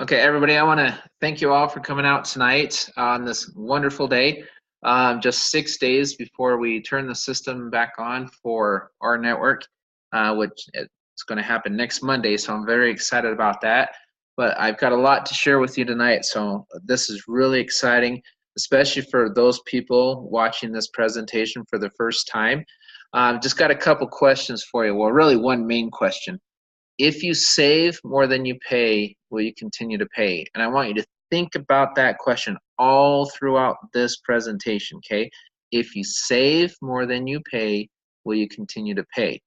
Okay, everybody, I want to thank you all for coming out tonight on this wonderful day. Just 6 days before we turn the system back on for our network, which is going to happen next Monday. So I'm very excited about that. But I've got a lot to share with you tonight. So this is really exciting, especially for those people watching this presentation for the first time. Just got a couple questions for you. Well, really one main question. If you save more than you pay, will you continue to pay? And I want you to think about that question all throughout this presentation, okay? If you save more than you pay, will you continue to pay?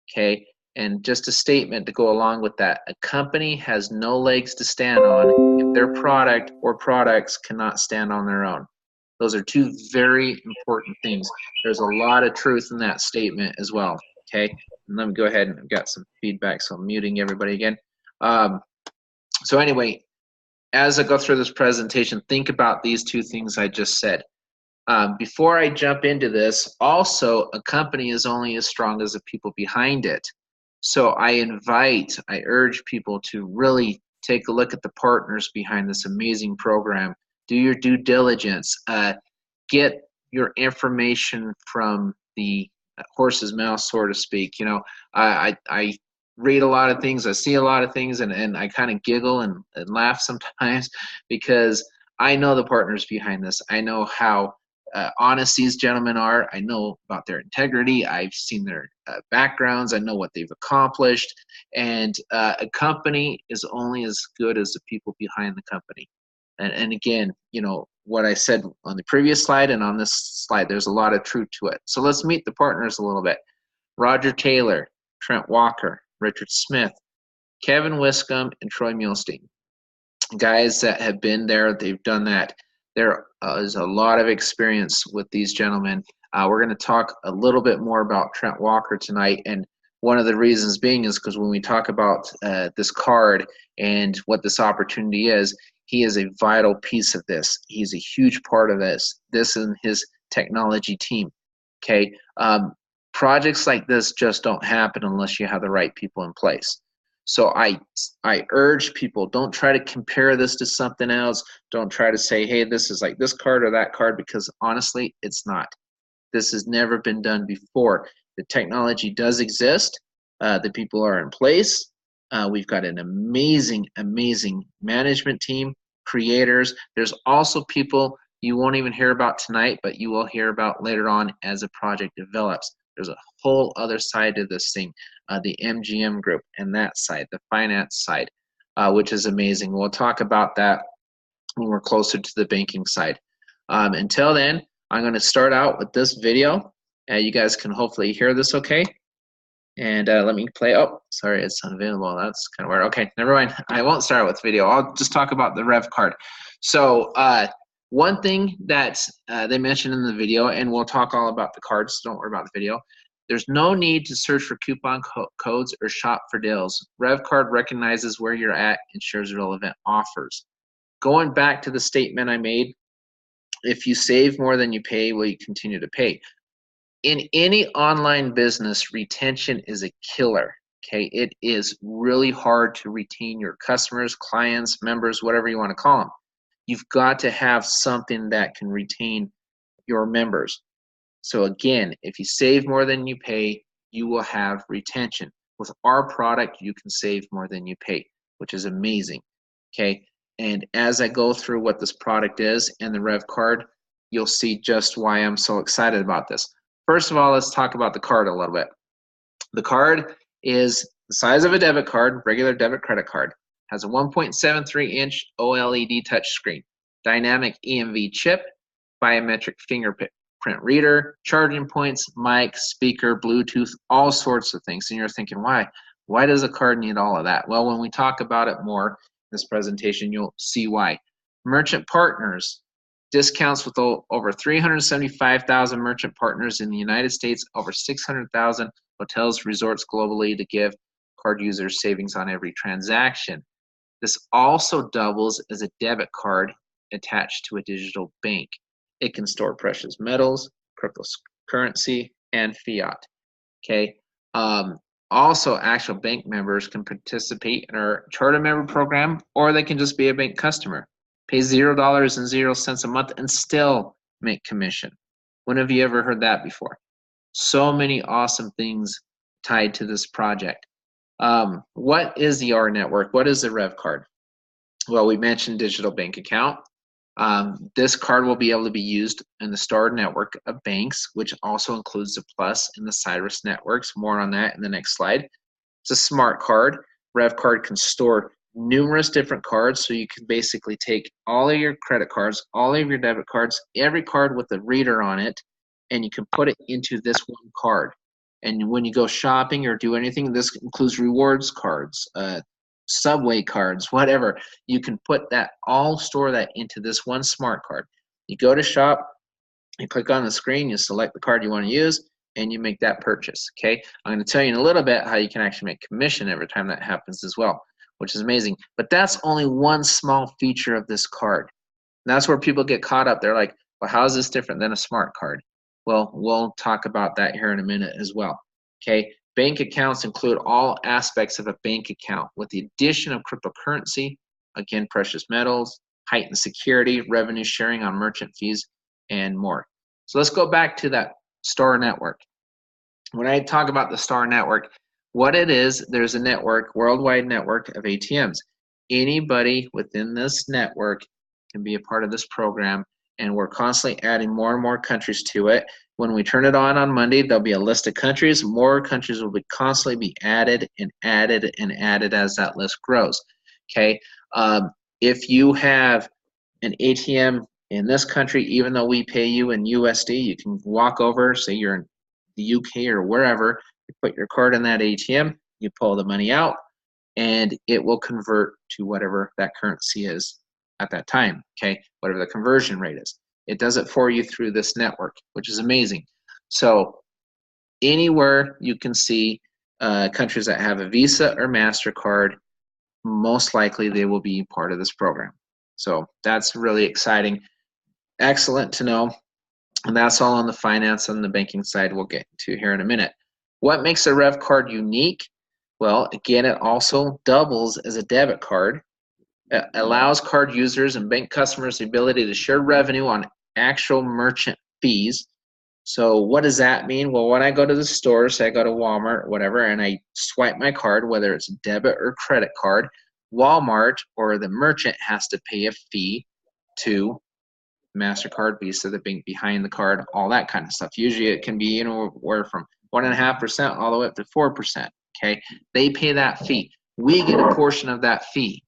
Okay? And just a statement to go along with that. A company has no legs to stand on if their product or products cannot stand on their own. Those are two very important things. There's a lot of truth in that statement as well, okay? And let me go ahead and I've got some feedback, so I'm muting everybody again. So anyway, as I go through this presentation, think about these two things I just said. Before I jump into this, also, a company is only as strong as the people behind it. So I urge people to really take a look at the partners behind this amazing program. Do your due diligence. Get your information from the horse's mouth, so to speak. You know, I read a lot of things, I see a lot of things, and I kind of giggle and laugh sometimes because I know the partners behind this. I know how honest these gentlemen are. I know about their integrity. I've seen their backgrounds. I know what they've accomplished. And a company is only as good as the people behind the company. And again, you know, what I said on the previous slide and on this slide, there's a lot of truth to it. So let's meet the partners a little bit. Roger Taylor, Trent Walker, Richard Smith, Kevin Wiscombe, and Troy Muhlstein. Guys that have been there, they've done that. There is a lot of experience with these gentlemen. We're going to talk a little bit more about Trent Walker tonight, and one of the reasons being is because when we talk about this card and what this opportunity is, he is a vital piece of this. He's a huge part of this and his technology team, okay? Projects like this just don't happen unless you have the right people in place. So I urge people, don't try to compare this to something else. Don't try to say, hey, this is like this card or that card, because honestly, it's not. This has never been done before. The technology does exist. The people are in place. We've got an amazing, amazing management team, creators. There's also people you won't even hear about tonight, but you will hear about later on as the project develops. There's a whole other side to this thing, the MGM group and that side, the finance side, which is amazing. We'll talk about that when we're closer to the banking side. Until then, I'm going to start out with this video. You guys can hopefully hear this okay. And let me play. Oh, sorry, it's unavailable. That's kind of weird. Okay, never mind. I won't start with video. I'll just talk about the Revvcard. So one thing that they mentioned in the video, and we'll talk all about the cards, so don't worry about the video. There's no need to search for coupon codes or shop for deals. Revvcard recognizes where you're at and shares relevant offers. Going back to the statement I made, if you save more than you pay, will you continue to pay? In any online business, retention is a killer. Okay, it is really hard to retain your customers, clients, members, whatever you want to call them. You've got to have something that can retain your members. So again, if you save more than you pay, you will have retention. With our product, you can save more than you pay, which is amazing. Okay, and as I go through what this product is and the Revvcard, you'll see just why I'm so excited about this. First of all, let's talk about the card a little bit. The card is the size of a debit card, regular debit credit card, has a 1.73-inch OLED touchscreen, dynamic EMV chip, biometric fingerprint reader, charging points, mic, speaker, Bluetooth, all sorts of things. And you're thinking, why? Why does a card need all of that? Well, when we talk about it more in this presentation, you'll see why. Merchant partners. Discounts with over 375,000 merchant partners in the United States, over 600,000 hotels, resorts globally to give card users savings on every transaction. This also doubles as a debit card attached to a digital bank. It can store precious metals, cryptocurrency, and fiat. Okay. Also, actual bank members can participate in our charter member program, or they can just be a bank customer, pay $0.00 a month, and still make commission. When have you ever heard that before? So many awesome things tied to this project. What is the R network? What is the Revvcard? Well, we mentioned digital bank account. This card will be able to be used in the STAR network of banks, which also includes the Plus and the Cyrus networks. More on that in the next slide. It's a smart card. Revvcard can store numerous different cards, so you can basically take all of your credit cards, all of your debit cards, every card with a reader on it, and you can put it into this one card. And when you go shopping or do anything, this includes rewards cards, subway cards, whatever. You can put that, all store that into this one smart card. You go to shop, you click on the screen, you select the card you want to use, and you make that purchase. Okay, I'm going to tell you in a little bit how you can actually make commission every time that happens as well, which is amazing. But that's only one small feature of this card. And that's where people get caught up. They're like, well, how is this different than a smart card? Well, we'll talk about that here in a minute as well. Okay, bank accounts include all aspects of a bank account with the addition of cryptocurrency, again, precious metals, heightened security, revenue sharing on merchant fees, and more. So let's go back to that STAR network. When I talk about the STAR network, what it is, there's a network, worldwide network of ATMs. Anybody within this network can be a part of this program, and we're constantly adding more and more countries to it. When we turn it on Monday, there'll be a list of countries. More countries will be constantly be added and added and added as that list grows. Okay, if you have an ATM in this country, even though we pay you in USD, you can walk over, say you're in the UK or wherever, you put your card in that ATM, you pull the money out, and it will convert to whatever that currency is at that time, okay, whatever the conversion rate is. It does it for you through this network, which is amazing. So anywhere you can see countries that have a Visa or MasterCard, most likely they will be part of this program. So that's really exciting. Excellent to know. And that's all on the finance and the banking side we'll get to here in a minute. What makes a Revvcard unique? Well, again, it also doubles as a debit card. It allows card users and bank customers the ability to share revenue on actual merchant fees. So what does that mean? Well, when I go to the store, say I go to Walmart or whatever, and I swipe my card, whether it's a debit or credit card, Walmart or the merchant has to pay a fee to MasterCard, Visa, the bank behind the card, all that kind of stuff. Usually it can be anywhere from 1.5% all the way up to 4%. Okay, they pay that fee. We get a portion of that fee,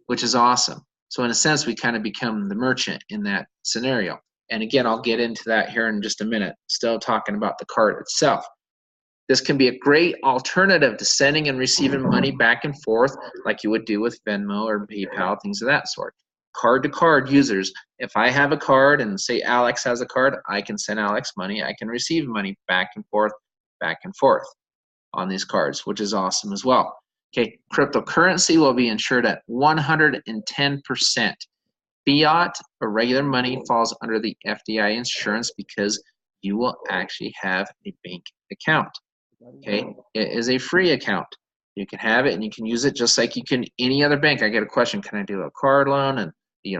which is awesome. So in a sense, we kind of become the merchant in that scenario. And again, I'll get into that here in just a minute, still talking about the card itself. This can be a great alternative to sending and receiving money back and forth like you would do with Venmo or PayPal, things of that sort. Card-to-card users, if I have a card and say Alex has a card, I can send Alex money, I can receive money back and forth on these cards, which is awesome as well. Okay, cryptocurrency will be insured at 110%. Fiat or regular money falls under the FDI insurance because you will actually have a bank account. Okay, it is a free account. You can have it and you can use it just like you can any other bank. I get a question, can I do a card loan and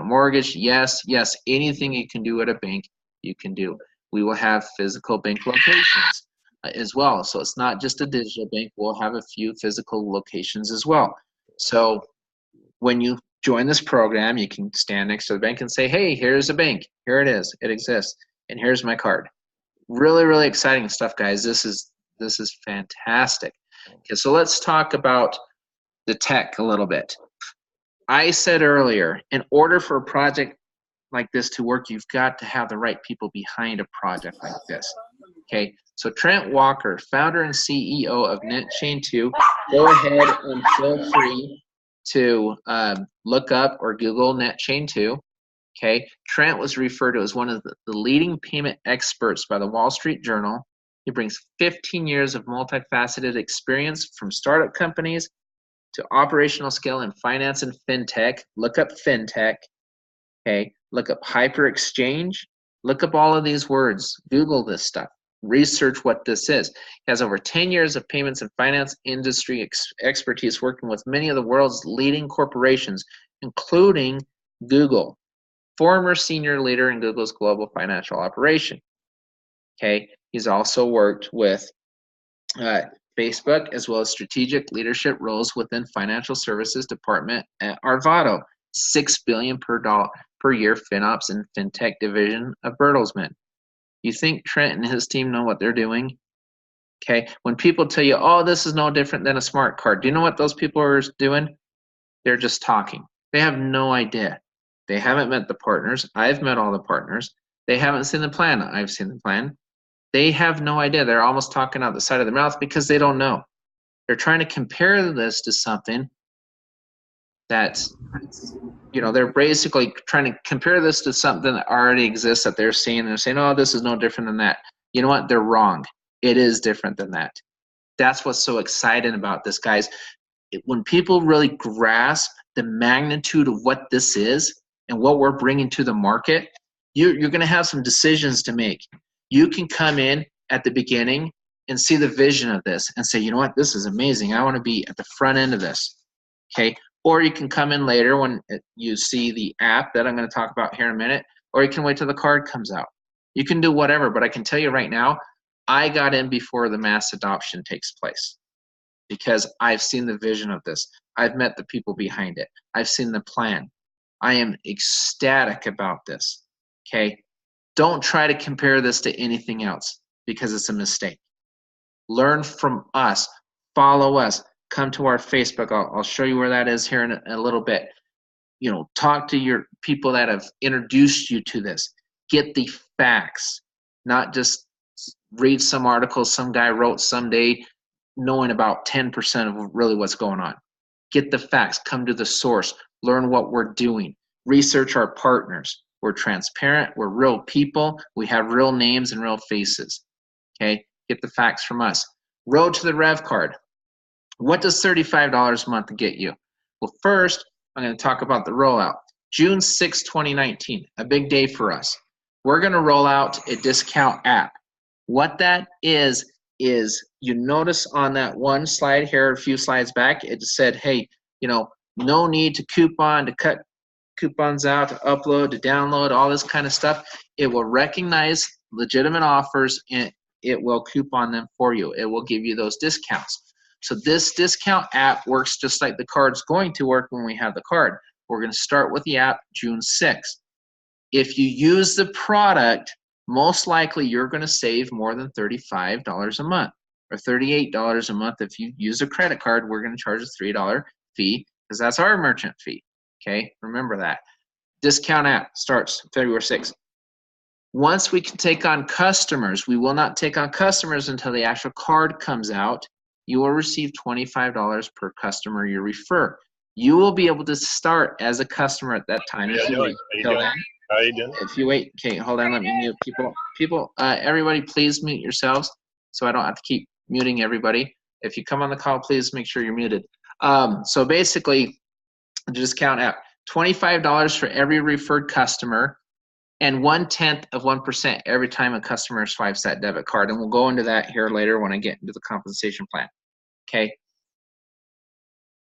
mortgage? Yes, anything you can do at a bank, you can do. We will have physical bank locations as well. So it's not just a digital bank. We'll have a few physical locations as well. So when you join this program, you can stand next to the bank and say, hey, here's a bank. Here it is. It exists. And here's my card. Really, really exciting stuff, guys. This is fantastic. Okay, so let's talk about the tech a little bit. I said earlier, in order for a project like this to work, you've got to have the right people behind a project like this. Okay, so Trent Walker, founder and CEO of NetChain2, go ahead and feel free to look up or Google NetChain2. Okay, Trent was referred to as one of the leading payment experts by the Wall Street Journal. He brings 15 years of multifaceted experience from startup companies to operational skill in finance and fintech. Look up fintech. Okay, look up hyper exchange. Look up all of these words. Google this stuff. research what this is. He has over 10 years of payments and finance industry expertise working with many of the world's leading corporations, including Google. Former senior leader in Google's global financial operation. Okay, he's also worked with Facebook, as well as strategic leadership roles within financial services department at Arvado, $6 billion per year FinOps and FinTech division of Bertelsmann. You think Trent and his team know what they're doing? Okay, when people tell you, oh, this is no different than a smart card, do you know what those people are doing? They're just talking. They have no idea. They haven't met the partners. I've met all the partners. They haven't seen the plan. I've seen the plan. They have no idea. They're almost talking out the side of their mouth because they don't know. They're trying to compare this to something that's, they're basically trying to compare this to something that already exists that they're seeing. And they're saying, oh, this is no different than that. You know what? They're wrong. It is different than that. That's what's so exciting about this, guys. When people really grasp the magnitude of what this is and what we're bringing to the market, you're going to have some decisions to make. You can come in at the beginning and see the vision of this and say, you know what, this is amazing. I want to be at the front end of this, okay? Or you can come in later when you see the app that I'm going to talk about here in a minute, or you can wait till the card comes out. You can do whatever, but I can tell you right now, I got in before the mass adoption takes place because I've seen the vision of this. I've met the people behind it. I've seen the plan. I am ecstatic about this, okay? Don't try to compare this to anything else because it's a mistake. Learn from us. Follow us. Come to our Facebook. I'll show you where that is here in a little bit. Talk to your people that have introduced you to this. Get the facts, not just read some article some guy wrote someday knowing about 10% of really what's going on. Get the facts. Come to the source. Learn what we're doing. Research our partners. We're transparent. We're real people. We have real names and real faces. Okay? Get the facts from us. Road to the Revvcard. What does $35 a month get you? Well, first, I'm going to talk about the rollout. June 6, 2019, a big day for us. We're going to roll out a discount app. What that is you notice on that one slide here, a few slides back, it said, hey, no need to coupon, to cut coupons out, to upload, to download, all this kind of stuff. It will recognize legitimate offers and it will coupon them for you. It will give you those discounts. So this discount app works just like the card's going to work when we have the card. We're going to start with the app June 6th. If you use the product, most likely you're going to save more than $35 a month or $38 a month. If you use a credit card, we're going to charge a $3 fee because that's our merchant fee. Okay, remember that. Discount app starts February 6th. Once we can take on customers, we will not take on customers until the actual card comes out. You will receive $25 per customer you refer. You will be able to start as a customer at that time. If you wait till then. How you doing? If you wait, okay, hold on, let me mute people. Everybody, please mute yourselves so I don't have to keep muting everybody. If you come on the call, please make sure you're muted. So basically, the discount app, $25 for every referred customer and 0.1% every time a customer swipes that debit card. And we'll go into that here later when I get into the compensation plan. Okay.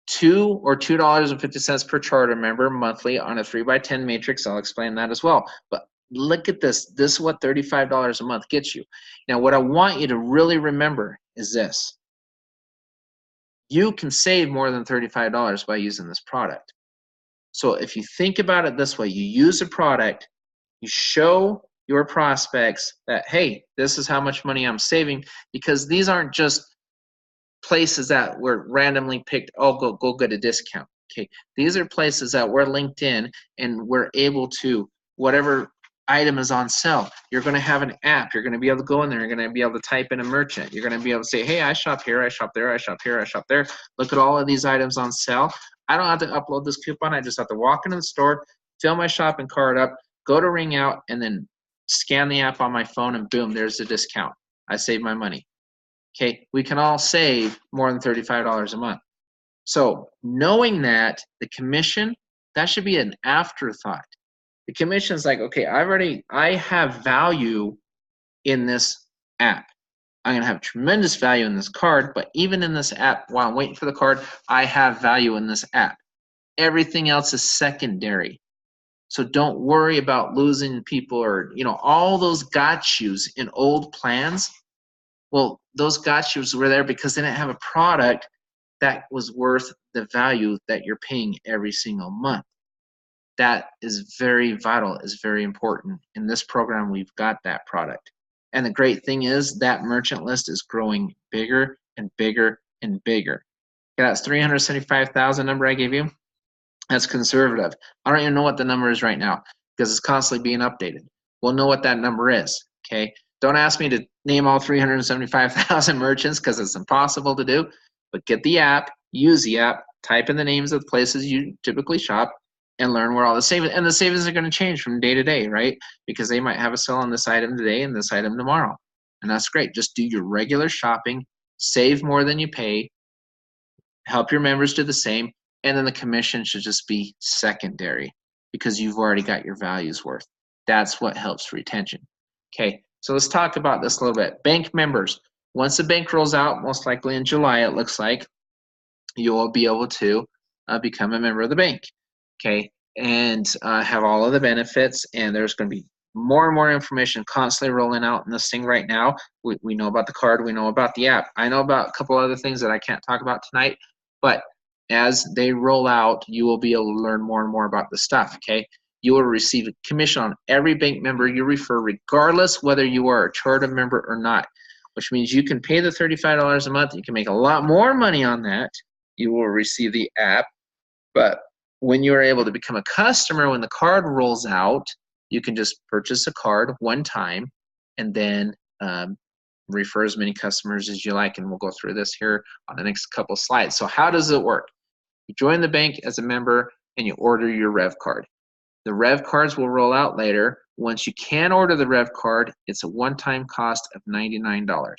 $2.50 per charter member monthly on a 3x10 matrix. I'll explain that as well. But look at this. This is what $35 a month gets you. Now, what I want you to really remember is this. You can save more than $35 by using this product. So if you think about it this way, you use a product, you show your prospects that, hey, this is how much money I'm saving, because these aren't just places that were randomly picked, oh, go get a discount. Okay, these are places that we're linked in and we're able to, whatever item is on sale, you're going to have an app. You're going to be able to go in there. You're going to be able to type in a merchant. You're going to be able to say, hey, I shop here, I shop there, I shop here, I shop there. Look at all of these items on sale. I don't have to upload this coupon. I just have to walk into the store, fill my shopping cart up, go to Ring Out, and then scan the app on my phone, and boom, there's the discount. I save my money. Okay, we can all save more than $35 a month. So knowing that, the commission, that should be an afterthought. The commission is like, okay, I have value in this app. I'm going to have tremendous value in this card, but even in this app, while I'm waiting for the card, I have value in this app. Everything else is secondary. So don't worry about losing people or, all those got yous in old plans. Well, those got yous were there because they didn't have a product that was worth the value that you're paying every single month. That is very vital, is very important. In this program, we've got that product. And the great thing is that merchant list is growing bigger and bigger and bigger. Okay, that's 375,000 number I gave you. That's conservative. I don't even know what the number is right now because it's constantly being updated. We'll know what that number is, okay? Don't ask me to name all 375,000 merchants because it's impossible to do, but get the app, use the app, type in the names of the places you typically shop, and learn where all the savings, and the savings are going to change from day to day, right? Because they might have a sale on this item today and this item tomorrow. And that's great. Just do your regular shopping, save more than you pay, help your members do the same, and then the commission should just be secondary because you've already got your values worth. That's what helps retention. Okay, so let's talk about this a little bit. Bank members. Once the bank rolls out, most likely in July, it looks like, you will be able to become a member of the bank. Okay, and have all of the benefits, and there's going to be more and more information constantly rolling out in this thing right now. We know about the card, we know about the app. I know about a couple other things that I can't talk about tonight, but as they roll out, you will be able to learn more and more about the stuff, okay? You will receive a commission on every bank member you refer, regardless whether you are a charter member or not, which means you can pay the $35 a month. You can make a lot more money on that. You will receive the app, but when you're able to become a customer, when the card rolls out, you can just purchase a card one time and then refer as many customers as you like. And we'll go through this here on the next couple slides. So how does it work? You join the bank as a member and you order your Revvcard. The Revvcards will roll out later. Once you can order the Revvcard, it's a one-time cost of $99.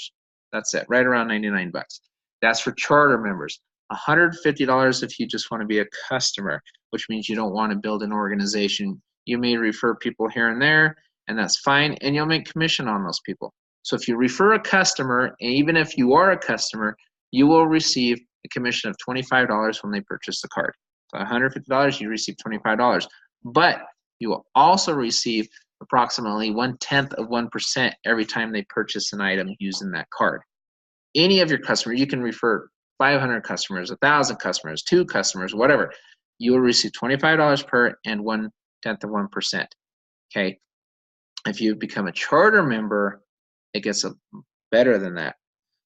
That's it, right around 99 bucks. That's for charter members. $150 if you just want to be a customer, which means you don't want to build an organization. You may refer people here and there, and that's fine, and you'll make commission on those people. So if you refer a customer, and even if you are a customer, you will receive a commission of $25 when they purchase the card. So $150, you receive $25. But you will also receive approximately 1/10 of 1% every time they purchase an item using that card. Any of your customers, you can refer 500 customers, 1,000 customers, 2 customers, whatever. You will receive $25 per and 1/10 of 1%. Okay. If you become a charter member, it gets better than that.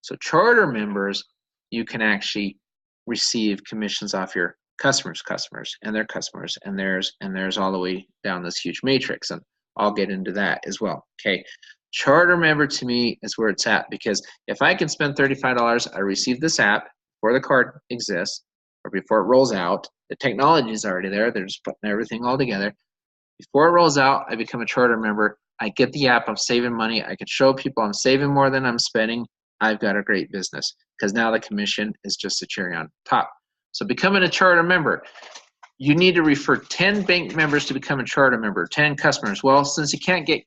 So charter members, you can actually receive commissions off your customers and their customers and theirs all the way down this huge matrix, and I'll get into that as well. Okay, charter member to me is where it's at, because if I can spend $35, I receive this app before the card exists or before it rolls out. The technology is already there. They're just putting everything all together. Before it rolls out, I become a charter member. I get the app. I'm saving money. I can show people I'm saving more than I'm spending. I've got a great business because now the commission is just a cherry on top. So becoming a charter member, you need to refer 10 bank members to become a charter member, 10 customers. Well, since you can't get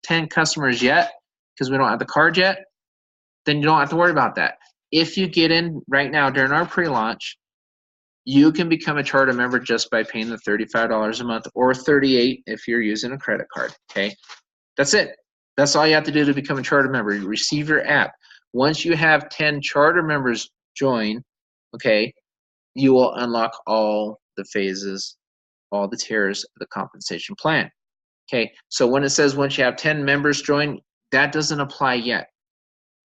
10 customers yet because we don't have the card yet, then you don't have to worry about that. If you get in right now during our pre-launch, you can become a charter member just by paying the $35 a month or $38 if you're using a credit card, okay? That's it. That's all you have to do to become a charter member. You receive your app. Once you have 10 charter members join, okay, you will unlock all the phases, all the tiers of the compensation plan. Okay, so when it says once you have 10 members join, that doesn't apply yet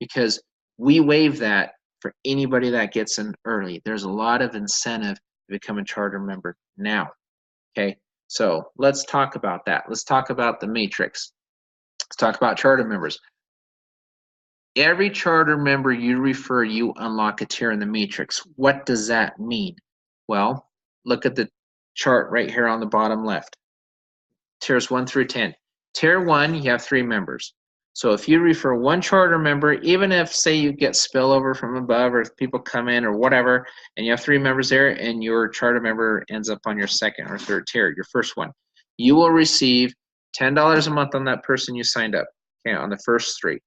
because we waive that for anybody that gets in early. There's a lot of incentive to become a charter member now. Okay, so let's talk about that. Let's talk about the matrix. Let's talk about charter members. Every charter member you refer, you unlock a tier in the matrix. What does that mean? Well, look at the chart right here on the bottom left. Tiers 1 through 10. Tier 1, you have 3 members. So if you refer one charter member, even if, say, you get spillover from above or if people come in or whatever, and you have 3 members there and your charter member ends up on your second or third tier, your first one, you will receive $10 a month on that person you signed up, okay, on the first 3.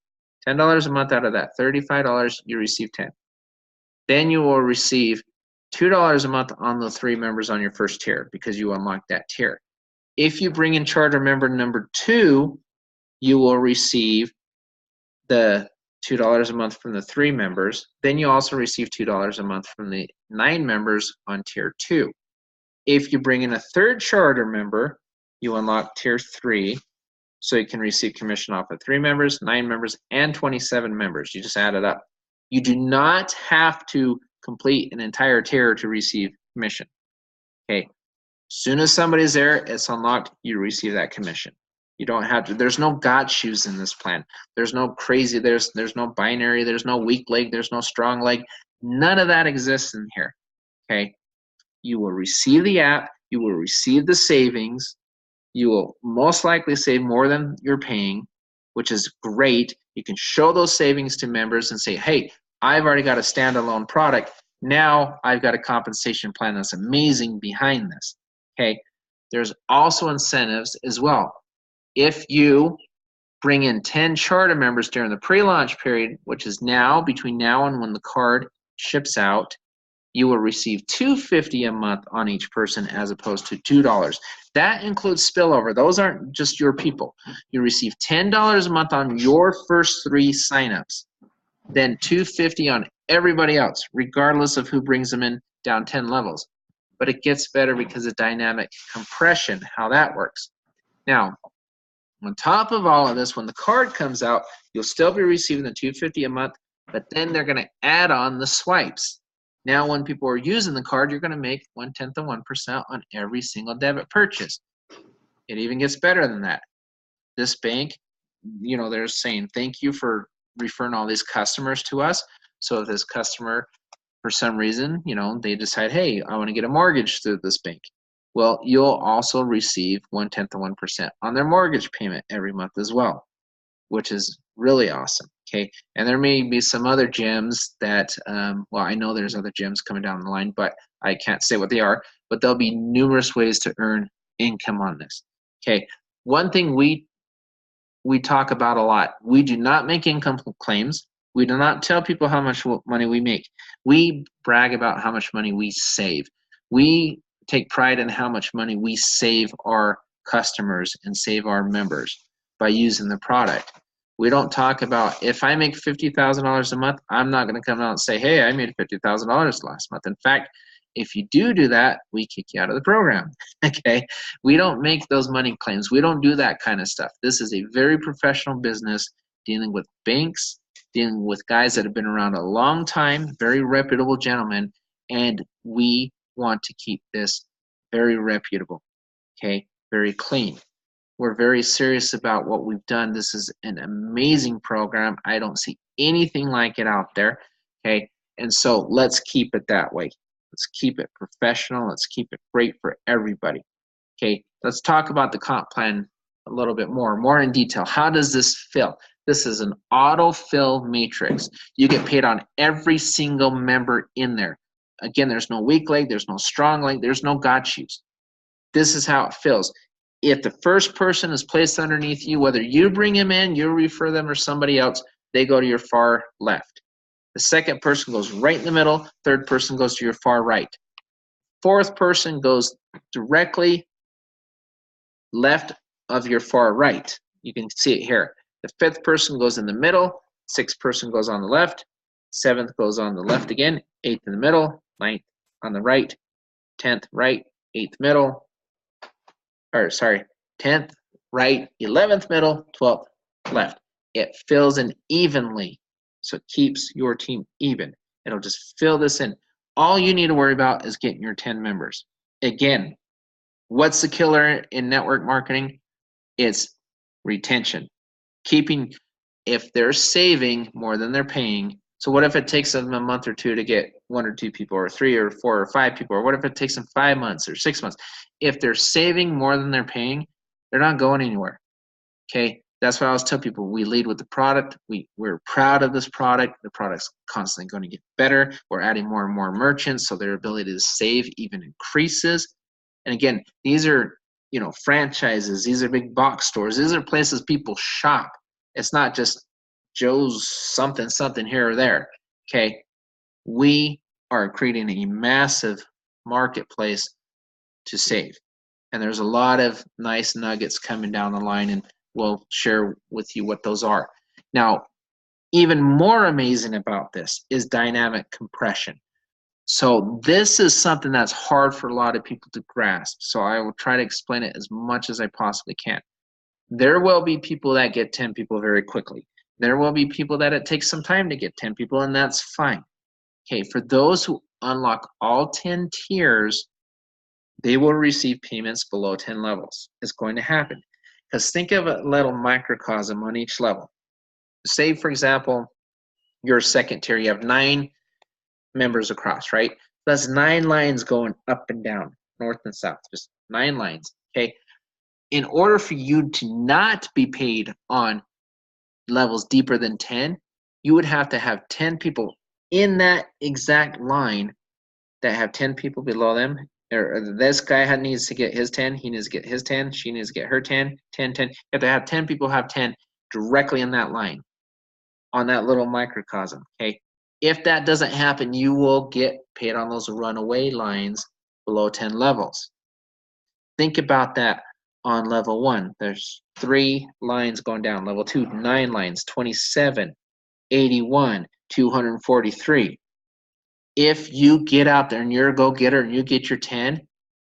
$10 a month out of that $35, you receive 10. Then you will receive $2 a month on the 3 members on your first tier because you unlock that tier. If you bring in charter member number 2, you will receive the $2 a month from the 3 members. Then you also receive $2 a month from the 9 members on tier 2. If you bring in a 3rd charter member, you unlock tier 3, so you can receive commission off of 3 members, 9 members, and 27 members. You just add it up. You do not have to complete an entire tier to receive commission. Okay, as soon as somebody's there, it's unlocked, you receive that commission. You don't have to, there's no got shoes in this plan. There's no crazy, there's no binary, there's no weak leg, there's no strong leg. None of that exists in here. Okay, you will receive the app, you will receive the savings, you will most likely save more than you're paying, which is great. You can show those savings to members and say, hey, I've already got a standalone product. Now I've got a compensation plan that's amazing behind this. Okay, there's also incentives as well. If you bring in 10 charter members during the pre-launch period, which is now, between now and when the card ships out, you will receive $2.50 a month on each person as opposed to $2. That includes spillover. Those aren't just your people. You receive $10 a month on your first 3 signups, then $2.50 on everybody else, regardless of who brings them in down 10 levels. But it gets better because of dynamic compression, how that works. Now, on top of all of this, when the card comes out, you'll still be receiving the $2.50 a month, but then they're going to add on the swipes. Now, when people are using the card, you're going to make 1/10 of 1% on every single debit purchase. It even gets better than that. This bank, you know, they're saying, thank you for referring all these customers to us. So if this customer, for some reason, you know, they decide, hey, I want to get a mortgage through this bank. Well, you'll also receive 1/10 of 1% on their mortgage payment every month as well, which is really awesome. Okay, and there may be some other gems that, well, I know there's other gems coming down the line, but I can't say what they are, but there'll be numerous ways to earn income on this. Okay, one thing we talk about a lot, we do not make income claims. We do not tell people how much money we make. We brag about how much money we save. We take pride in how much money we save our customers and save our members by using the product. We don't talk about, if I make $50,000 a month, I'm not going to come out and say, hey, I made $50,000 last month. In fact, if you do that, we kick you out of the program. Okay, we don't make those money claims. We don't do that kind of stuff. This is a very professional business dealing with banks, dealing with guys that have been around a long time, very reputable gentlemen, and we want to keep this very reputable, okay, very clean. We're very serious about what we've done. This is an amazing program. I don't see anything like it out there, okay, and so let's keep it that way. Let's keep it professional. Let's keep it great for everybody, okay. Let's talk about the comp plan a little bit more in detail. How does this fill? This is an auto-fill matrix. You get paid on every single member in there. Again, there's no weak leg, there's no strong leg, there's no got yous. This is how it fills. If the first person is placed underneath you, whether you bring him in, you refer them, or somebody else, they go to your far left. The second person goes right in the middle. Third person goes to your far right. Fourth person goes directly left of your far right. You can see it here. The fifth person goes in the middle. Sixth person goes on the left. Seventh goes on the left again. Eighth in the middle. Ninth on the right. 10th right. 8th middle. Or sorry, 10th right. 11th middle. 12th left. It fills in evenly, so it keeps your team even. It'll just fill this in. All you need to worry about is getting your 10 members. Again, what's the killer in network marketing? It's retention. Keeping, if they're saving more than they're paying, so what if it takes them a month or two to get 1 or 2 people, or 3 or 4 or 5 people, or what if it takes them 5 months or 6 months? If they're saving more than they're paying, they're not going anywhere. Okay, that's why I always tell people, we lead with the product. We're proud of this product. The product's constantly going to get better. We're adding more and more merchants, so their ability to save even increases. And again, these are, you know, franchises. These are big box stores. These are places people shop. It's not just Joe's something here or there. Okay, we are creating a massive marketplace to save. And there's a lot of nice nuggets coming down the line, and we'll share with you what those are. Now, even more amazing about this is dynamic compression. So this is something that's hard for a lot of people to grasp. So I will try to explain it as much as I possibly can. There will be people that get 10 people very quickly. There will be people that it takes some time to get 10 people, and that's fine. Okay, for those who unlock all 10 tiers, they will receive payments below 10 levels. It's going to happen. Because think of a little microcosm on each level. Say, for example, your second tier, you have 9 members across, right? That's 9 lines going up and down, north and south, just 9 lines, okay? In order for you to not be paid on levels deeper than 10, you would have to have 10 people in that exact line that have 10 people below them. Or this guy needs to get his 10, he needs to get his 10, she needs to get her 10, 10, 10. You have to have 10 people have 10 directly in that line, on that little microcosm, okay? If that doesn't happen, you will get paid on those runaway lines below 10 levels. Think about that on level 1. There's 3 lines going down. Level 2, 9 lines, 27, 81, 243. If you get out there and you're a go-getter and you get your 10,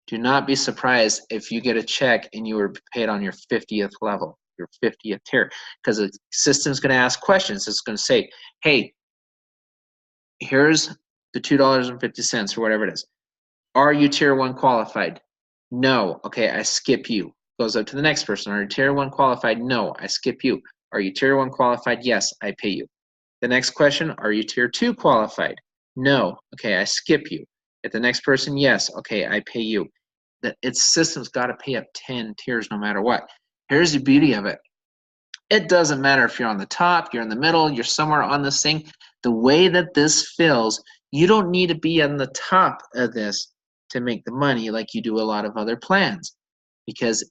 do not be surprised if you get a check and you were paid on your 50th level, your 50th tier, because the system's going to ask questions. It's going to say, hey, here's the $2.50 or whatever it is. Are you tier 1 qualified? No. Okay, I skip you. Goes up to the next person. Are you tier 1 qualified? No, I skip you. Are you tier 1 qualified? Yes, I pay you. The next question, are you tier 2 qualified? No. Okay, I skip you. If the next person, yes, okay, I pay you. Its system's got to pay up 10 tiers no matter what. Here's the beauty of it. It doesn't matter if you're on the top, you're in the middle, you're somewhere on this thing. The way that this fills, you don't need to be on the top of this to make the money like you do a lot of other plans, because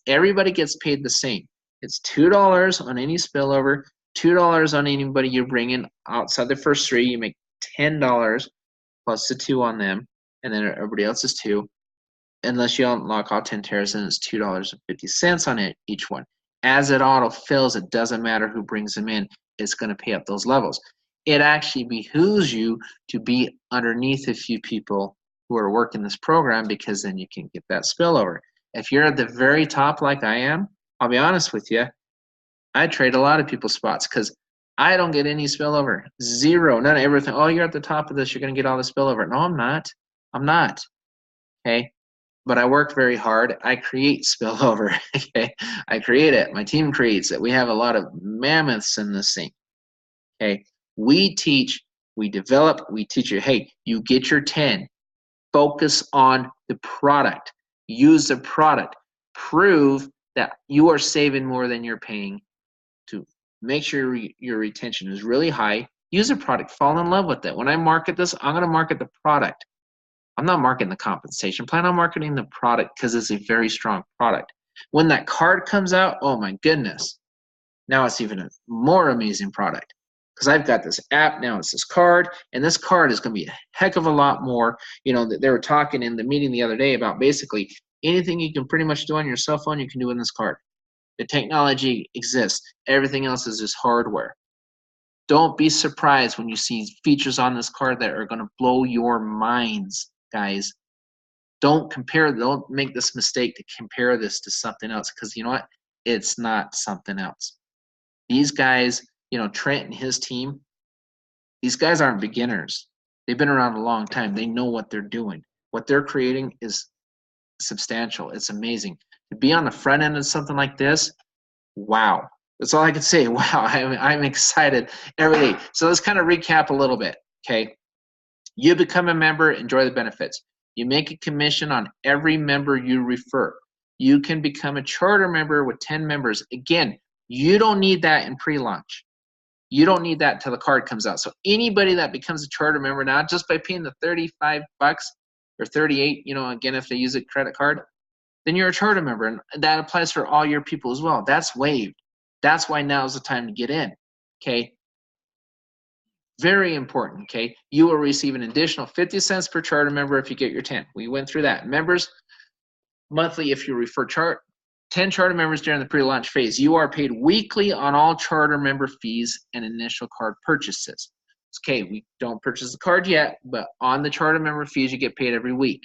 everybody gets paid the same. It's $2 on any spillover, $2 on anybody you bring in outside the first 3. You make $10 plus the 2 on them, and then everybody else is 2. Unless you unlock all 10 tiers, then it's $2.50 on each one. As it auto fills, it doesn't matter who brings them in, it's going to pay up those levels. It actually behooves you to be underneath a few people who are working this program, because then you can get that spillover. If you're at the very top like I am, I'll be honest with you, I trade a lot of people's spots because I don't get any spillover. Zero. None of everything. Oh, you're at the top of this, you're going to get all the spillover. No, I'm not. I'm not. Okay? But I work very hard. I create spillover. Okay? I create it. My team creates it. We have a lot of mammoths in this thing. Okay? We teach, we develop, we teach you, hey, you get your 10. Focus on the product. Use the product. Prove that you are saving more than you're paying to make sure your retention is really high. Use the product. Fall in love with it. When I market this, I'm going to market the product. I'm not marketing the compensation plan. I'm marketing the product because it's a very strong product. When that card comes out, oh my goodness. Now it's even a more amazing product. Because I've got this app, now it's this card, and this card is going to be a heck of a lot more. You know, they were talking in the meeting the other day about basically anything you can pretty much do on your cell phone, you can do in this card. The technology exists. Everything else is just hardware. Don't be surprised when you see features on this card that are going to blow your minds, guys. Don't make this mistake to compare this to something else, because you know what? It's not something else. These guys, you know, Trent and his team, these guys aren't beginners. They've been around a long time. They know what they're doing. What they're creating is substantial. It's amazing. To be on the front end of something like this, wow. That's all I can say. Wow, I'm excited every day. So let's kind of recap a little bit, okay? You become a member, enjoy the benefits. You make a commission on every member you refer. You can become a charter member with 10 members. Again, you don't need that in pre-launch. You don't need that until the card comes out. So anybody that becomes a charter member now, just by paying the $35 or 38, you know, again, if they use a credit card, then you're a charter member, and that applies for all your people as well. That's waived. That's why now is the time to get in. Okay, very important. Okay, you will receive an additional 50 cents per charter member if you get your 10. We went through that. Members monthly if you refer 10 charter members during the pre-launch phase. You are paid weekly on all charter member fees and initial card purchases. Okay, we don't purchase the card yet, but on the charter member fees, you get paid every week.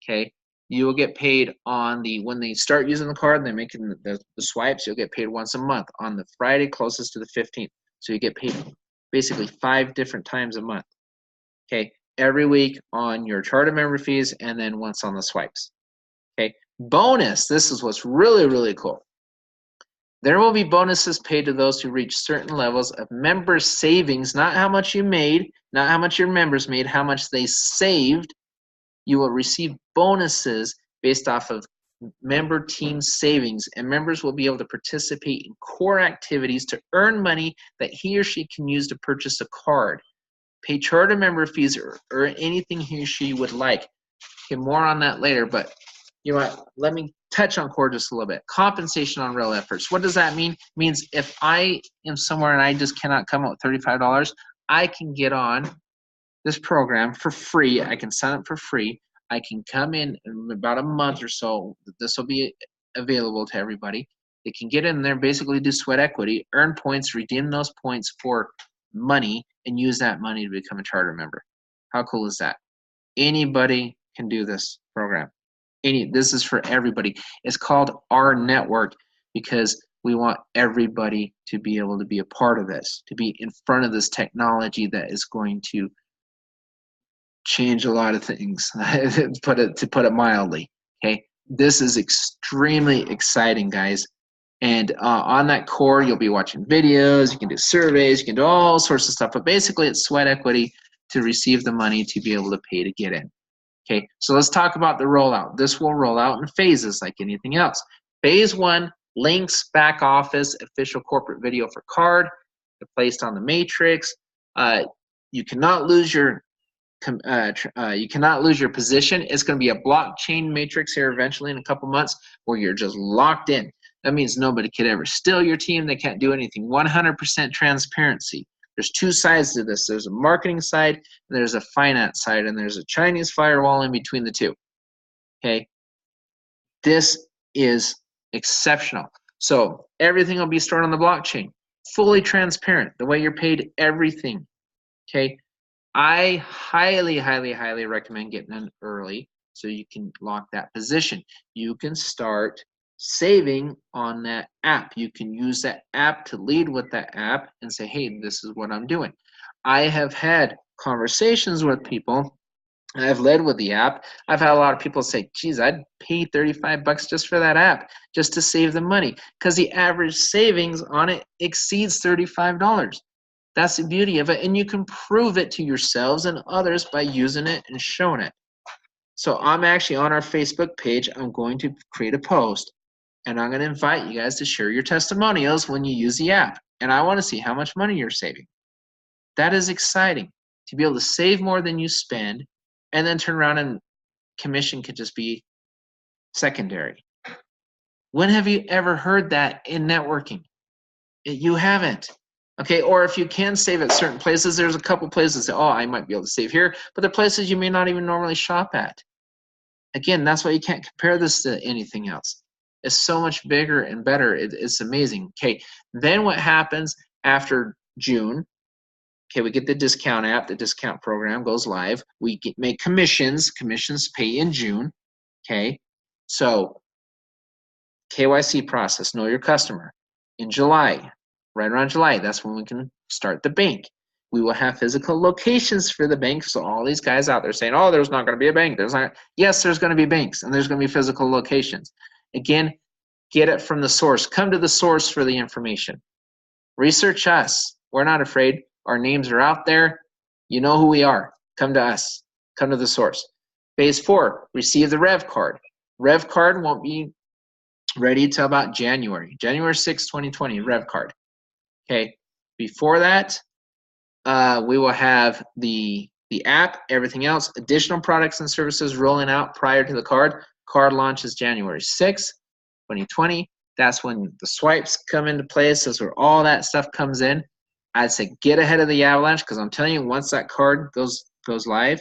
Okay, you will get paid on when they start using the card and they're making the swipes, you'll get paid once a month on the Friday closest to the 15th. So you get paid basically 5 different times a month. Okay, every week on your charter member fees and then once on the swipes. Okay, bonus, this is what's really, really cool. There will be bonuses paid to those who reach certain levels of member savings, not how much you made, not how much your members made, how much they saved. You will receive bonuses based off of member team savings, and members will be able to participate in core activities to earn money that he or she can use to purchase a card, pay charter member fees, or anything he or she would like. Okay, more on that later, but you know what, let me touch on core just a little bit. Compensation on real efforts. What does that mean? It means if I am somewhere and I just cannot come up with $35, I can get on this program for free. I can sign up for free. I can come in about a month or so. This will be available to everybody. They can get in there, basically do sweat equity, earn points, redeem those points for money, and use that money to become a charter member. How cool is that? Anybody can do this program. This is for everybody. It's called our network because we want everybody to be able to be a part of this, to be in front of this technology that is going to change a lot of things, to put it mildly. Okay, this is extremely exciting, guys. And on that core, you'll be watching videos, you can do surveys, you can do all sorts of stuff. But basically, it's sweat equity to receive the money to be able to pay to get in. Okay, so let's talk about the rollout. This will roll out in phases like anything else. Phase 1, links, back office, official corporate video for card. They're placed on the matrix. You cannot lose your position. It's going to be a blockchain matrix here eventually in a couple months where you're just locked in. That means nobody could ever steal your team. They can't do anything. 100% transparency. There's 2 sides to this. There's a marketing side, and there's a finance side, and there's a Chinese firewall in between the 2. Okay? This is exceptional. So everything will be stored on the blockchain. Fully transparent. The way you're paid, everything. Okay? I highly, highly, highly recommend getting in early so you can lock that position. You can start saving on that app. You can use that app to lead with that app and say, hey, this is what I'm doing. I have had conversations with people. I've led with the app. I've had a lot of people say, geez, I'd pay $35 just for that app, just to save the money, because the average savings on it exceeds $35. That's the beauty of it, and you can prove it to yourselves and others by using it and showing it. So I'm actually on our Facebook page. I'm going to create a post, and I'm going to invite you guys to share your testimonials when you use the app. And I want to see how much money you're saving. That is exciting, to be able to save more than you spend, and then turn around and commission could just be secondary. When have you ever heard that in networking? You haven't. Okay, or if you can save at certain places, there's a couple places that, oh, I might be able to save here, but there are places you may not even normally shop at. Again, that's why you can't compare this to anything else. It's so much bigger and better. It's amazing. Okay, then what happens after June? Okay, we get the discount app, the discount program goes live. We make commissions. Commissions pay in June. Okay, so KYC process, know your customer. In July, right around July, that's when we can start the bank. We will have physical locations for the bank. So all these guys out there saying, oh, there's not going to be a bank. Yes, there's going to be banks, and there's going to be physical locations. Again, get it from the source. Come to the source for the information. Research us. We're not afraid. Our names are out there. You know who we are. Come to us. Come to the source. Phase 4, receive the Revvcard. Revvcard won't be ready till about January 6, 2020, Revvcard. Okay, before that, we will have the app, everything else, additional products and services rolling out prior to the card. Card launches January 6, 2020. That's when the swipes come into place. That's where all that stuff comes in. I'd say get ahead of the avalanche, because I'm telling you, once that card goes live,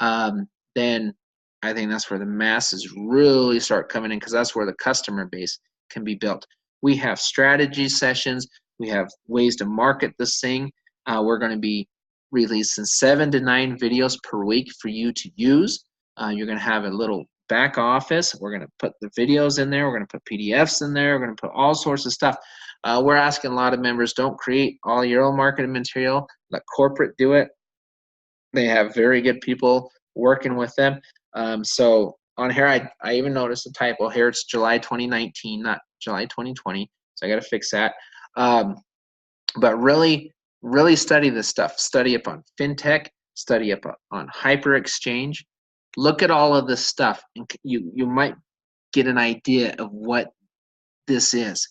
then I think that's where the masses really start coming in, because that's where the customer base can be built. We have strategy sessions. We have ways to market this thing. We're going to be releasing 7 to 9 videos per week for you to use. You're going to have a little back office. We're going to put the videos in there. We're going to put PDFs in there. We're going to put all sorts of stuff. We're asking a lot of members, don't create all your own marketing material. Let corporate do it. They have very good people working with them. So on here, I even noticed a typo here. It's July 2019, not July 2020. So I got to fix that. But really study this stuff. Study up on fintech. Study up on hyper exchange. Look at all of this stuff, and you might get an idea of what this is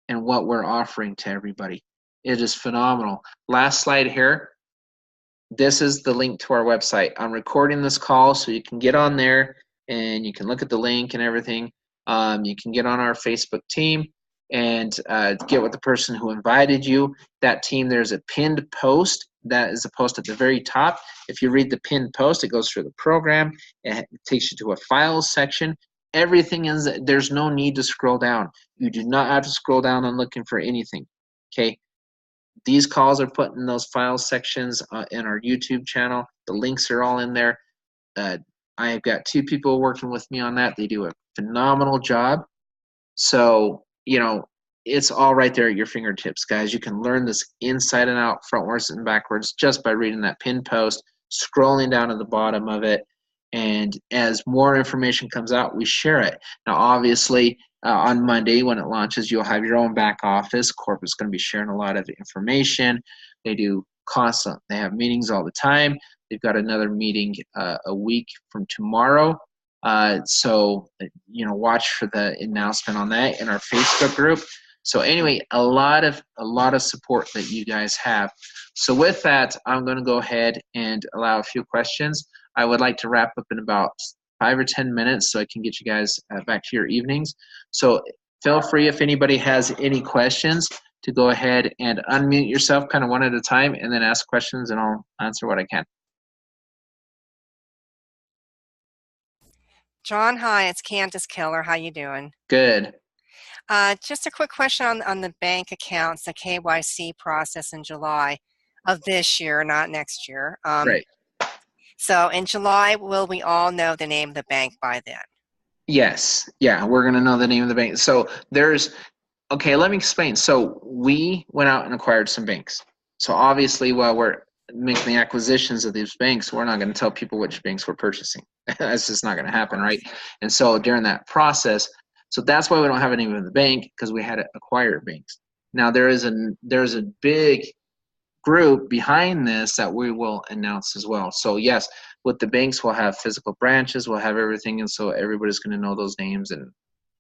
and what we're offering to everybody. It is phenomenal. Last slide here. This is the link to our website. I'm recording this call so you can get on there and you can look at the link and everything. You can get on our Facebook team and get with the person who invited you. That team, there's a pinned post. That is a post at the very top. If you read the pinned post, it goes through the program. It takes you to a files section. Everything is, there's no need to scroll down. You do not have to scroll down and looking for anything. Okay. These calls are put in those file sections in our YouTube channel. The links are all in there. I have got 2 people working with me on that. They do a phenomenal job. So, you know, it's all right there at your fingertips, guys. You can learn this inside and out, frontwards and backwards, just by reading that pinned post, scrolling down to the bottom of it. And as more information comes out, we share it. Now, obviously, on Monday when it launches, you'll have your own back office. Corporate's going to be sharing a lot of information. They do constant. They have meetings all the time. They've got another meeting a week from tomorrow. So, you know, watch for the announcement on that in our Facebook group. So anyway, a lot of support that you guys have. So with that, I'm going to go ahead and allow a few questions. I would like to wrap up in about 5 or 10 minutes so I can get you guys back to your evenings. So feel free, if anybody has any questions, to go ahead and unmute yourself kind of one at a time and then ask questions, and I'll answer what I can. John, hi, it's Candace Keller. How you doing? Good. Just a quick question on the bank accounts, the KYC process in July of this year, not next year. Right. So in July, will we all know the name of the bank by then? Yes. Yeah, we're going to know the name of the bank. So okay, let me explain. So we went out and acquired some banks. So obviously, while we're making the acquisitions of these banks, we're not going to tell people which banks we're purchasing. That's just not going to happen, right? And so during that process, so that's why we don't have a name of the bank, because we had to acquire banks. Now there's a big group behind this that we will announce as well. So yes, with the banks, we'll have physical branches, we'll have everything, and so everybody's going to know those names and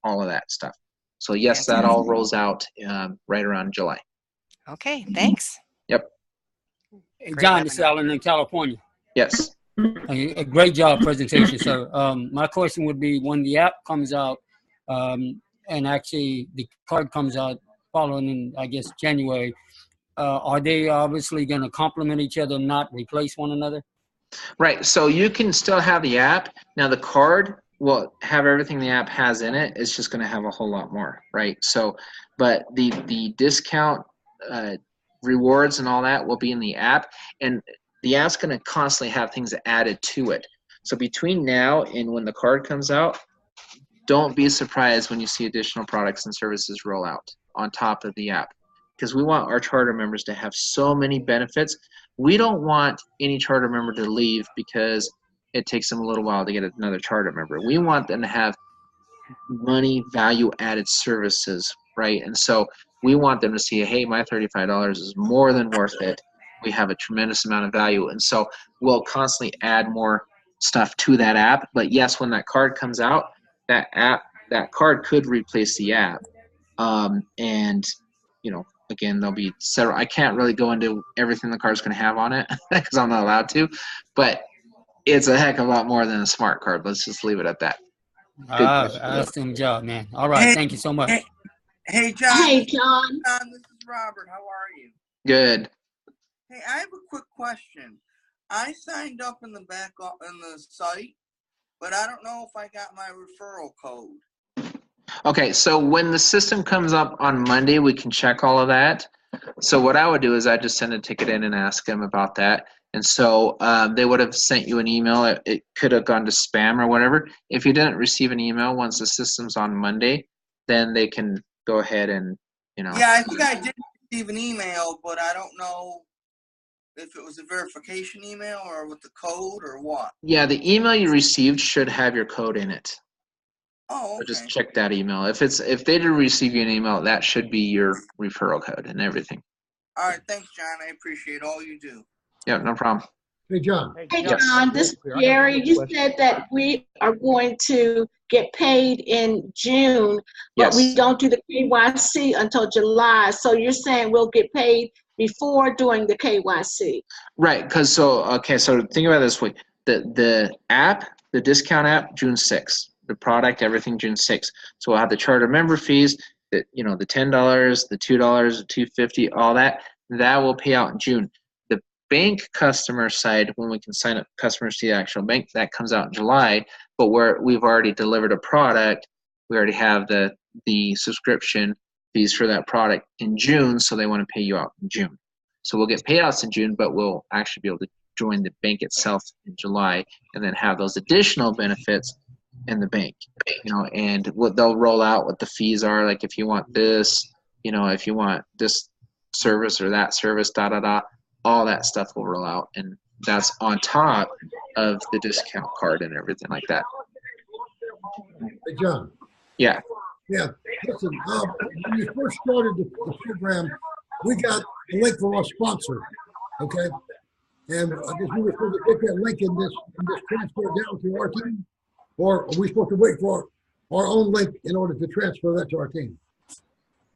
all of that stuff. So yes, that all rolls out right around July. Okay, thanks. Yep. Hey, John, this is Alan in California. Yes. A great job presentation, sir. My question would be, when the app comes out, and actually the card comes out following in, I guess, January, are they obviously going to complement each other and not replace one another? Right. So you can still have the app. Now the card will have everything the app has in it. It's just going to have a whole lot more, right? So, but the discount rewards and all that will be in the app, and the app's going to constantly have things added to it. So between now and when the card comes out, don't be surprised when you see additional products and services roll out on top of the app, because we want our charter members to have so many benefits. We don't want any charter member to leave because it takes them a little while to get another charter member. We want them to have money value added services, right? And so we want them to see, hey, my $35 is more than worth it. We have a tremendous amount of value. And so we'll constantly add more stuff to that app. But yes, when that card comes out, that card could replace the app. And, you know, again, there'll be several. I can't really go into everything the card's going to have on it because I'm not allowed to. But it's a heck of a lot more than a smart card. Let's just leave it at that. Awesome job, man. All right, thank you so much. Hey, John. Hey, John. This is Robert. How are you? Good. Hey, I have a quick question. I signed up in the back on the site, but I don't know if I got my referral code. Okay, so when the system comes up on Monday, we can check all of that. So what I would do is I just send a ticket in and ask them about that. And so they would have sent you an email. It could have gone to spam or whatever. If you didn't receive an email once the system's on Monday, then they can go ahead and, you know. Yeah, I think I did receive an email, but I don't know if it was a verification email or with the code or what. Yeah, the email you received should have your code in it. Oh, okay. So just check that email. If they did receive you an email, that should be your referral code and everything. All right, thanks, John. I appreciate all you do. Yeah, no problem. Hey, John. Hey, John, this is Jerry. You said that we are going to get paid in June, but we Yes. don't do the KYC until July. So you're saying we'll get paid before doing the KYC? Right, because so think about it this way. The app, the discount app, June 6th. The product, everything June 6th. So we'll have the charter member fees, the $10, the $2, the $2.50, all that. That will pay out in June. The bank customer side, when we can sign up customers to the actual bank, that comes out in July. But we've already delivered a product, we already have the subscription fees for that product in June, so they want to pay you out in June. So we'll get payouts in June, but we'll actually be able to join the bank itself in July and then have those additional benefits in the bank, and what they'll roll out, what the fees are, like if you want this, if you want this service or that service, all that stuff will roll out, and that's on top of the discount card and everything like that. Hey, John. Yeah. Yeah. Listen, when you first started the program, we got a link from our sponsor, okay? And I guess we were supposed to take that link and just transfer it down to our team, or are we supposed to wait for our own link in order to transfer that to our team?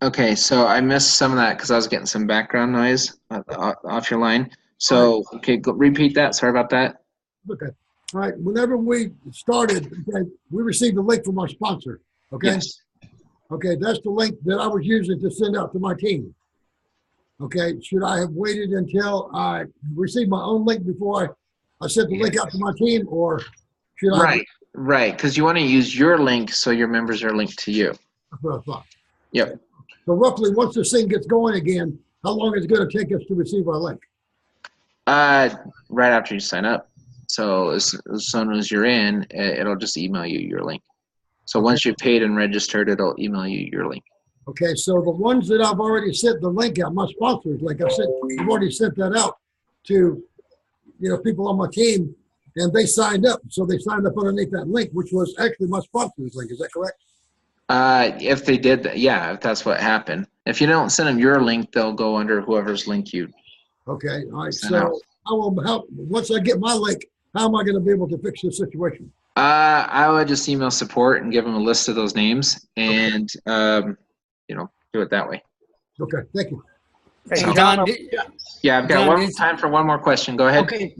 Okay, so I missed some of that because I was getting some background noise off your line. So, okay, repeat that. Sorry about that. Okay. All right. Whenever we started, okay, we received a link from our sponsor. Okay. Yes. Okay, that's the link that I was using to send out to my team. Okay. Should I have waited until I received my own link before I sent the link out to my team, or should I? Right, because you want to use your link so your members are linked to you. That's what I thought. Yep. So roughly, once this thing gets going again, how long is it going to take us to receive our link? Right after you sign up. So as soon as you're in, it'll just email you your link. So once you've paid and registered, it'll email you your link. Okay, so the ones that I've already sent the link out, my sponsors, like I said, I've already sent that out to, people on my team, and they signed up. So they signed up underneath that link, which was actually my sponsor's link. Is that correct? If they did that, yeah, if that's what happened. If you don't send them your link, they'll go under whoever's link you. Okay, all right. So once I get my link, how am I going to be able to fix this situation? I would just email support and give them a list of those names, and do it that way. Okay, thank you. Hey, So, John, yeah, I've got time for one more question. Go ahead. Okay.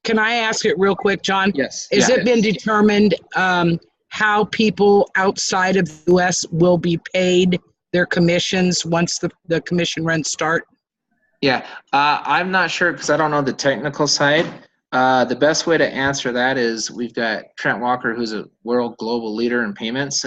Can I ask it real quick, John? Yes. Has it been determined how people outside of the U.S. will be paid their commissions once the commission runs start? Yeah, I'm not sure because I don't know the technical side. The best way to answer that is we've got Trent Walker, who's a world global leader in payments,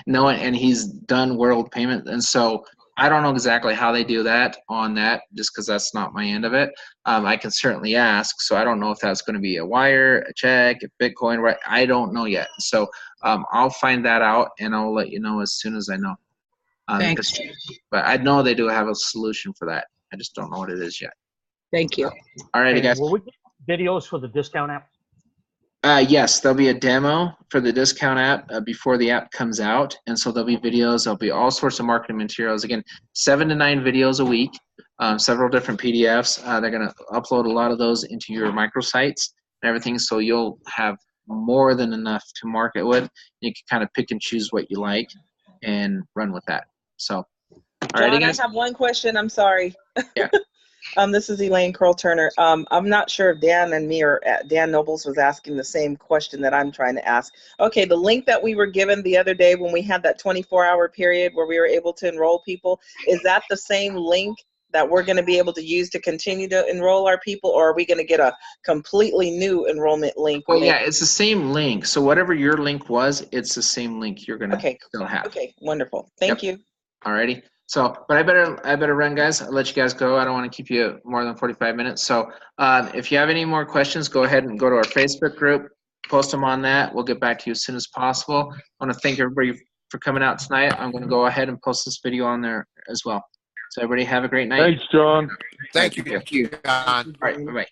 and he's done world payment. And so I don't know exactly how they do that on that, just because that's not my end of it. I can certainly ask. So I don't know if that's going to be a wire, a check, a Bitcoin, right? I don't know yet. So I'll find that out and I'll let you know as soon as I know. Thanks. But I know they do have a solution for that. I just don't know what it is yet. Thank you. All righty, guys. Will we get videos for the discount app? Yes, there'll be a demo for the discount app before the app comes out. And so there'll be videos. There'll be all sorts of marketing materials. Again, 7 to 9 videos a week, several different PDFs. They're going to upload a lot of those into your microsites and everything. So you'll have more than enough to market with. You can kind of pick and choose what you like and run with that. So, all righty, guys. I have one question. I'm sorry. Yeah. This is Elaine Curl Turner. I'm not sure if Dan and me or Dan Nobles was asking the same question that I'm trying to ask. Okay, the link that we were given the other day when we had that 24-hour period where we were able to enroll people, is that the same link that we're going to be able to use to continue to enroll our people, or are we going to get a completely new enrollment link? Well, yeah, it's the same link. So whatever your link was, it's the same link you're gonna still have. Okay, wonderful. Thank you. Alrighty. So, but I better run, guys. I'll let you guys go. I don't want to keep you more than 45 minutes. So, if you have any more questions, go ahead and go to our Facebook group, post them on that. We'll get back to you as soon as possible. I want to thank everybody for coming out tonight. I'm going to go ahead and post this video on there as well. So everybody have a great night. Thanks, John. Thank you, John. All right, bye-bye.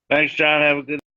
Thanks, John. Have a good